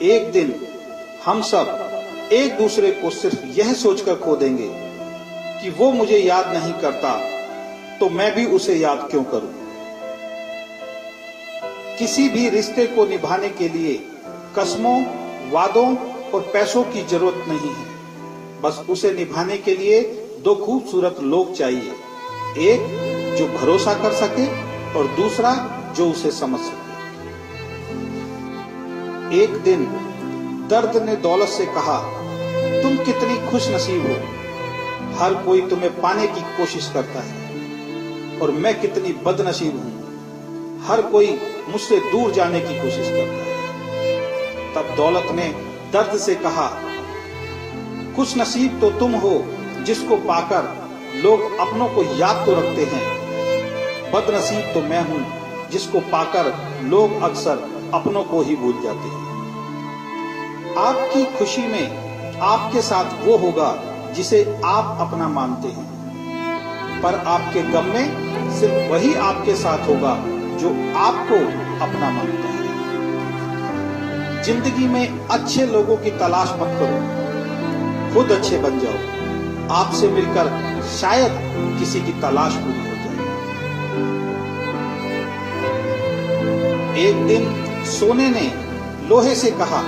एक दिन हम सब एक दूसरे को सिर्फ यह सोचकर खो देंगे कि वो मुझे याद नहीं करता तो मैं भी उसे याद क्यों करूं। किसी भी रिश्ते को निभाने के लिए कसमों, वादों और पैसों की जरूरत नहीं है। बस उसे निभाने के लिए दो खूबसूरत लोग चाहिए, एक जो भरोसा कर सके और दूसरा जो उसे समझ सके। एक दिन दर्द ने दौलत से कहा, तुम कितनी खुश नसीब हो, हर कोई तुम्हें पाने की कोशिश करता है और मैं कितनी बदनसीब हूं, हर कोई मुझसे दूर जाने की कोशिश करता है। तब दौलत ने दर्द से कहा, खुश नसीब तो तुम हो जिसको पाकर लोग अपनों को याद तो रखते हैं, बदनसीब तो मैं हूं जिसको पाकर लोग अक्सर अपनों को ही भूल जाते हैं। आपकी खुशी में आपके साथ वो होगा जिसे आप अपना मानते हैं, पर आपके गम में सिर्फ वही आपके साथ होगा जो आपको अपना मानता है। जिंदगी में अच्छे लोगों की तलाश मत करो, खुद अच्छे बन जाओ। आपसे मिलकर शायद किसी की तलाश पूरी हो जाए। एक दिन सोने ने लोहे से कहा,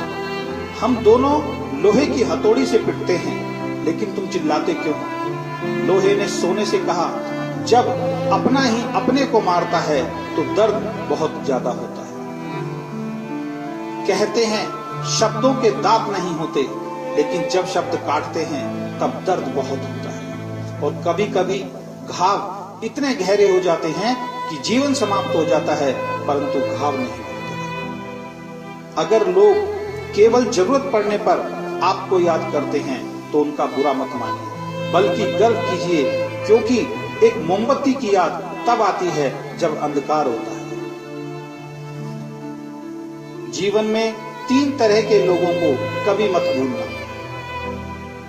हम दोनों लोहे की हथौड़ी से पिटते हैं, लेकिन तुम चिल्लाते क्यों? लोहे ने सोने से कहा, जब अपना ही अपने को मारता है तो दर्द बहुत ज्यादा होता है। कहते हैं शब्दों के दांत नहीं होते, लेकिन जब शब्द काटते हैं तब दर्द बहुत होता है। और कभी कभी घाव इतने गहरे हो जाते हैं कि जीवन समाप्त हो जाता है, परंतु घाव नहीं होते। अगर लोग केवल जरूरत पड़ने पर आपको याद करते हैं तो उनका बुरा मत मानिए, बल्कि गर्व कीजिए, क्योंकि एक मोमबत्ती की याद तब आती है जब अंधकार होता है। जीवन में 3 तरह के लोगों को कभी मत भूलना।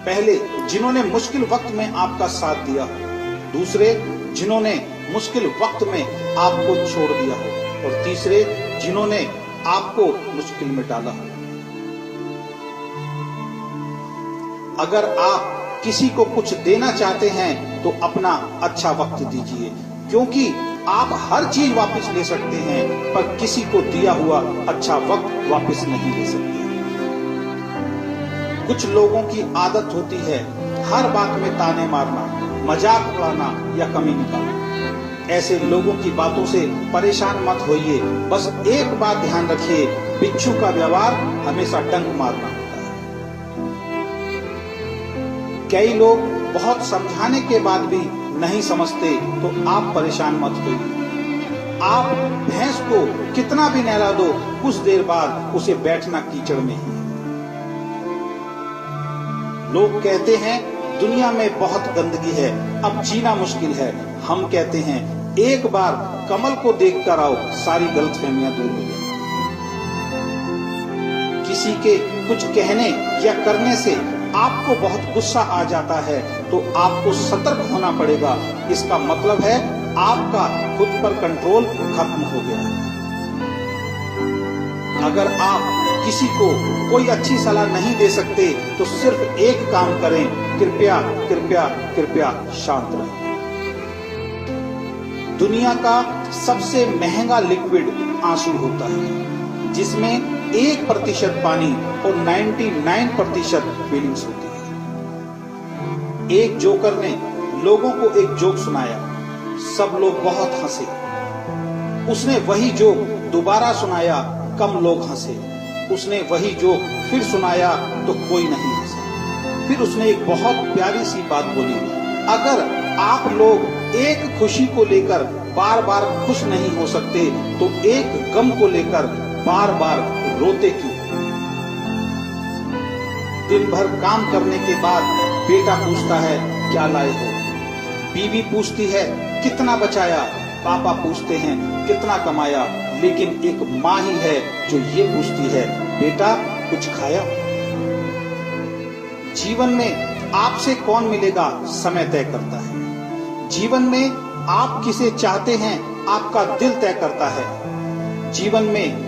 पहले, जिन्होंने मुश्किल वक्त में आपका साथ दिया हो। दूसरे, जिन्होंने मुश्किल वक्त में आपको छोड़ दिया हो। और तीसरे, जिन्होंने आपको मुश्किल में डाला हो। अगर आप किसी को कुछ देना चाहते हैं तो अपना अच्छा वक्त दीजिए, क्योंकि आप हर चीज वापस ले सकते हैं, पर किसी को दिया हुआ अच्छा वक्त वापस नहीं ले सकते। कुछ लोगों की आदत होती है हर बात में ताने मारना, मजाक उड़ाना या कमी निकालना। ऐसे लोगों की बातों से परेशान मत होइए। बस एक बात ध्यान रखिए, बिच्छू का व्यवहार हमेशा डंक मारना होता है। कई लोग बहुत समझाने के बाद भी नहीं समझते, तो आप परेशान मत होइए। आप भैंस को कितना भी नहला दो, कुछ देर बाद उसे बैठना कीचड़ में ही है। लोग कहते हैं दुनिया में बहुत गंदगी है, अब जीना मुश्किल है। हम कहते हैं एक बार कमल को देख कर आओ, सारी गलतफहमियां दूर हो जाएंगी। किसी के कुछ कहने या करने से आपको बहुत गुस्सा आ जाता है तो आपको सतर्क होना पड़ेगा। इसका मतलब है आपका खुद पर कंट्रोल खत्म हो गया है। अगर आप किसी को कोई अच्छी सलाह नहीं दे सकते तो सिर्फ एक काम करें, कृपया कृपया कृपया शांत रहें। दुनिया का सबसे महंगा लिक्विड आंसू होता है, जिसमें 1% पानी और 99% फीलिंग्स होती है। एक जोकर ने लोगों को एक जोक सुनाया, सब लोग बहुत हंसे। उसने वही जोक दोबारा सुनाया, कम लोग हंसे। उसने वही जोक फिर सुनाया तो कोई नहीं हंसा। फिर उसने एक बहुत प्यारी सी बात बोली, अगर आप लोग एक खुशी को लेकर बार बार खुश नहीं हो सकते तो एक गम को लेकर बार बार रोते क्यों? दिन भर काम करने के बाद बेटा पूछता है क्या लाए हो, बीवी पूछती है कितना बचाया, पापा पूछते हैं कितना कमाया, लेकिन एक माँ ही है जो ये पूछती है बेटा कुछ खाया? जीवन में आपसे कौन मिलेगा समय तय करता है। जीवन में आप किसे चाहते हैं आपका दिल तय करता है। जीवन में